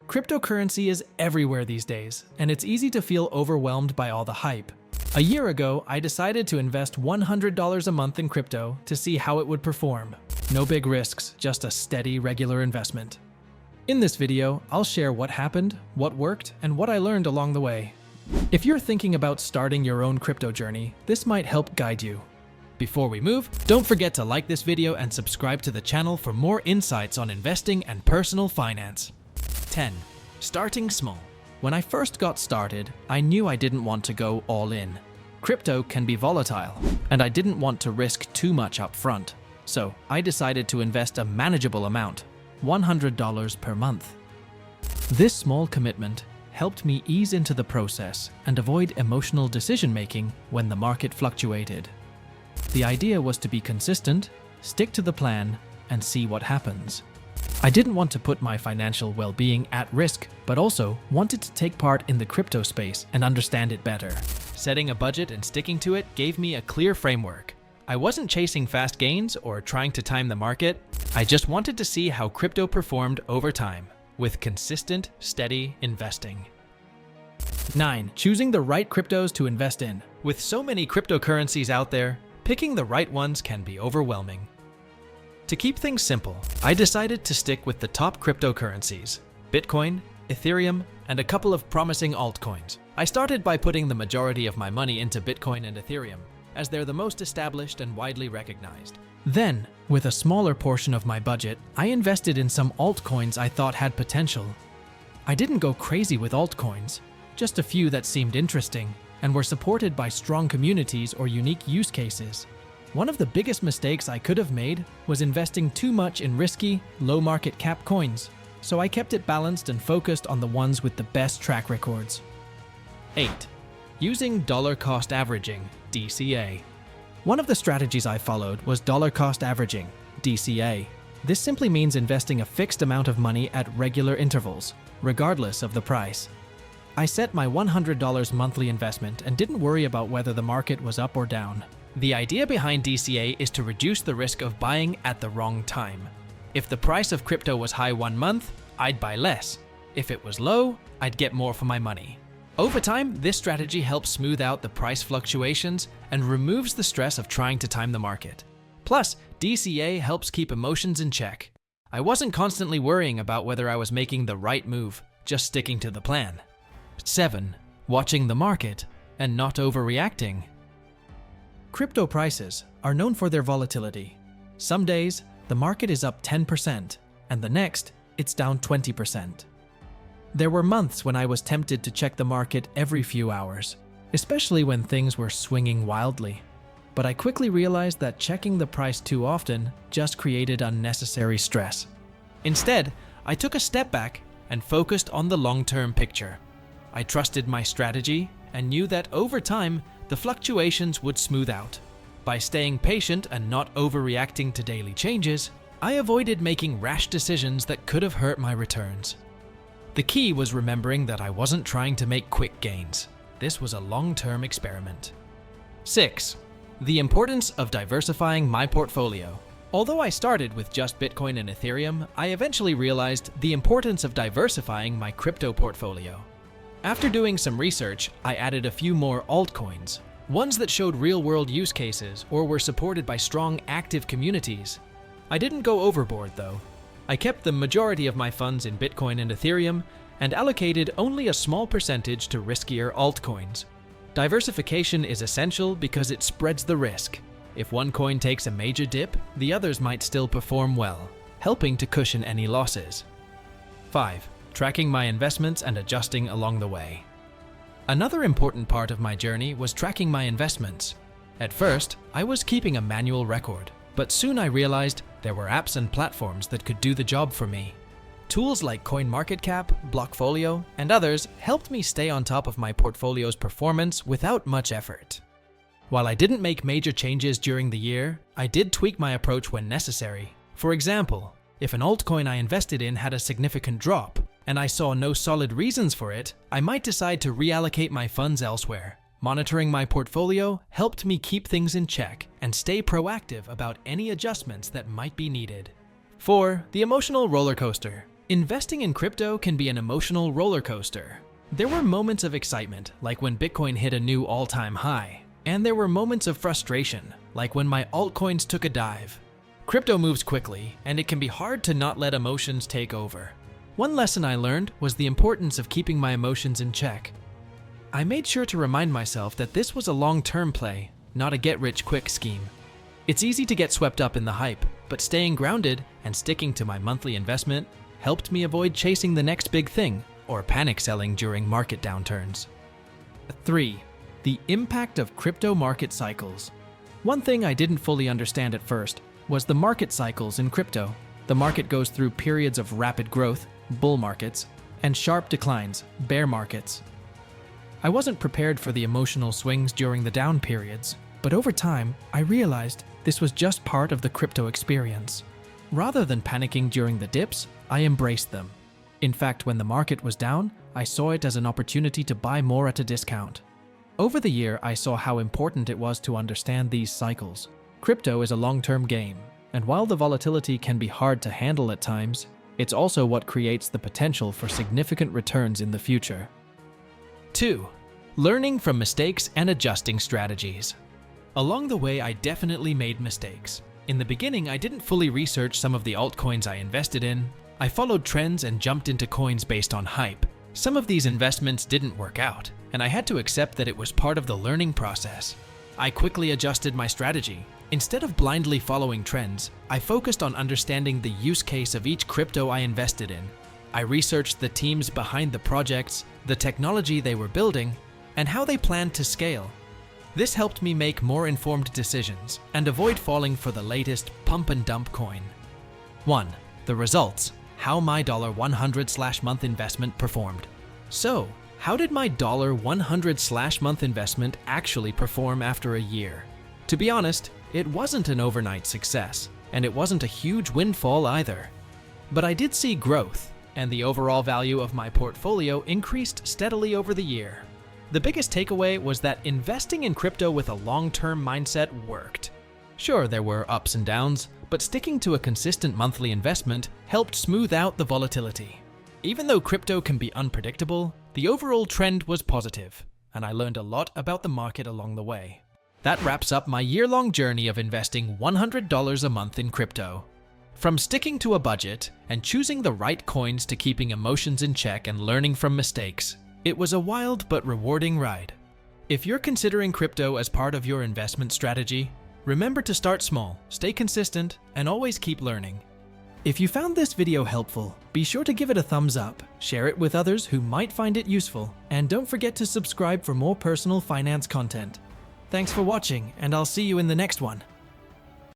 Cryptocurrency is everywhere these days, and it's easy to feel overwhelmed by all the hype. A year ago, I decided to invest $100 a month in crypto to see how it would perform. No big risks, just a steady, regular investment. In this video, I'll share what happened, what worked, and what I learned along the way. If you're thinking about starting your own crypto journey, this might help guide you. Before we move, don't forget to like this video and subscribe to the channel for more insights on investing and personal finance. 10. Starting small. When I first got started, I knew I didn't want to go all in. Crypto can be volatile, and I didn't want to risk too much up front. So I decided to invest a manageable amount, $100 per month. This small commitment helped me ease into the process and avoid emotional decision-making when the market fluctuated. The idea was to be consistent, stick to the plan, and see what happens. I didn't want to put my financial well-being at risk, but also wanted to take part in the crypto space and understand it better. Setting a budget and sticking to it gave me a clear framework. I wasn't chasing fast gains or trying to time the market. I just wanted to see how crypto performed over time, with consistent, steady investing. 9. Choosing the right cryptos to invest in. With so many cryptocurrencies out there, picking the right ones can be overwhelming. To keep things simple, I decided to stick with the top cryptocurrencies: Bitcoin, Ethereum, and a couple of promising altcoins. I started by putting the majority of my money into Bitcoin and Ethereum, as they're the most established and widely recognized. Then, with a smaller portion of my budget, I invested in some altcoins I thought had potential. I didn't go crazy with altcoins, just a few that seemed interesting and were supported by strong communities or unique use cases. One of the biggest mistakes I could have made was investing too much in risky, low market cap coins, so I kept it balanced and focused on the ones with the best track records. 8. Using dollar cost averaging, DCA. One of the strategies I followed was dollar cost averaging, DCA. This simply means investing a fixed amount of money at regular intervals, regardless of the price. I set my $100 monthly investment and didn't worry about whether the market was up or down. The idea behind DCA is to reduce the risk of buying at the wrong time. If the price of crypto was high one month, I'd buy less. If it was low, I'd get more for my money. Over time, this strategy helps smooth out the price fluctuations and removes the stress of trying to time the market. Plus, DCA helps keep emotions in check. I wasn't constantly worrying about whether I was making the right move, just sticking to the plan. 7. Watching the market and not overreacting. Crypto prices are known for their volatility. Some days, the market is up 10%, and the next, it's down 20%. There were months when I was tempted to check the market every few hours, especially when things were swinging wildly. But I quickly realized that checking the price too often just created unnecessary stress. Instead, I took a step back and focused on the long-term picture. I trusted my strategy and knew that over time, the fluctuations would smooth out. By staying patient and not overreacting to daily changes, I avoided making rash decisions that could have hurt my returns. The key was remembering that I wasn't trying to make quick gains. This was a long-term experiment. 6. The importance of diversifying my portfolio. Although I started with just Bitcoin and Ethereum, I eventually realized the importance of diversifying my crypto portfolio. After doing some research, I added a few more altcoins, ones that showed real-world use cases or were supported by strong, active communities. I didn't go overboard, though. I kept the majority of my funds in Bitcoin and Ethereum and allocated only a small percentage to riskier altcoins. Diversification is essential because it spreads the risk. If one coin takes a major dip, the others might still perform well, helping to cushion any losses. 5. Tracking my investments and adjusting along the way. Another important part of my journey was tracking my investments. At first, I was keeping a manual record, but soon I realized there were apps and platforms that could do the job for me. Tools like CoinMarketCap, Blockfolio, and others helped me stay on top of my portfolio's performance without much effort. While I didn't make major changes during the year, I did tweak my approach when necessary. For example, if an altcoin I invested in had a significant drop, and I saw no solid reasons for it, I might decide to reallocate my funds elsewhere. Monitoring my portfolio helped me keep things in check and stay proactive about any adjustments that might be needed. 4. The emotional roller coaster. Investing in crypto can be an emotional roller coaster. There were moments of excitement, like when Bitcoin hit a new all-time high, and there were moments of frustration, like when my altcoins took a dive. Crypto moves quickly, and it can be hard to not let emotions take over. One lesson I learned was the importance of keeping my emotions in check. I made sure to remind myself that this was a long-term play, not a get-rich-quick scheme. It's easy to get swept up in the hype, but staying grounded and sticking to my monthly investment helped me avoid chasing the next big thing or panic selling during market downturns. 3. The impact of crypto market cycles. One thing I didn't fully understand at first was the market cycles in crypto. The market goes through periods of rapid growth, bull markets, and sharp declines, bear markets. I wasn't prepared for the emotional swings during the down periods, but over time, I realized this was just part of the crypto experience. Rather than panicking during the dips, I embraced them. In fact, when the market was down, I saw it as an opportunity to buy more at a discount. Over the year, I saw how important it was to understand these cycles. Crypto is a long-term game, and while the volatility can be hard to handle at times, it's also what creates the potential for significant returns in the future. 2. Learning from mistakes and adjusting strategies. Along the way, I definitely made mistakes. In the beginning, I didn't fully research some of the altcoins I invested in. I followed trends and jumped into coins based on hype. Some of these investments didn't work out, and I had to accept that it was part of the learning process. I quickly adjusted my strategy. Instead of blindly following trends, I focused on understanding the use case of each crypto I invested in. I researched the teams behind the projects, the technology they were building, and how they planned to scale. This helped me make more informed decisions and avoid falling for the latest pump and dump coin. 1. The results. How my $100/month investment performed. So, how did my $100/month investment actually perform after a year? To be honest, it wasn't an overnight success, and it wasn't a huge windfall either. But I did see growth, and the overall value of my portfolio increased steadily over the year. The biggest takeaway was that investing in crypto with a long-term mindset worked. Sure, there were ups and downs, but sticking to a consistent monthly investment helped smooth out the volatility. Even though crypto can be unpredictable, the overall trend was positive, and I learned a lot about the market along the way. That wraps up my year-long journey of investing $100 a month in crypto. From sticking to a budget and choosing the right coins to keeping emotions in check and learning from mistakes, it was a wild but rewarding ride. If you're considering crypto as part of your investment strategy, remember to start small, stay consistent, and always keep learning. If you found this video helpful, be sure to give it a thumbs up, share it with others who might find it useful, and don't forget to subscribe for more personal finance content. Thanks for watching, and I'll see you in the next one.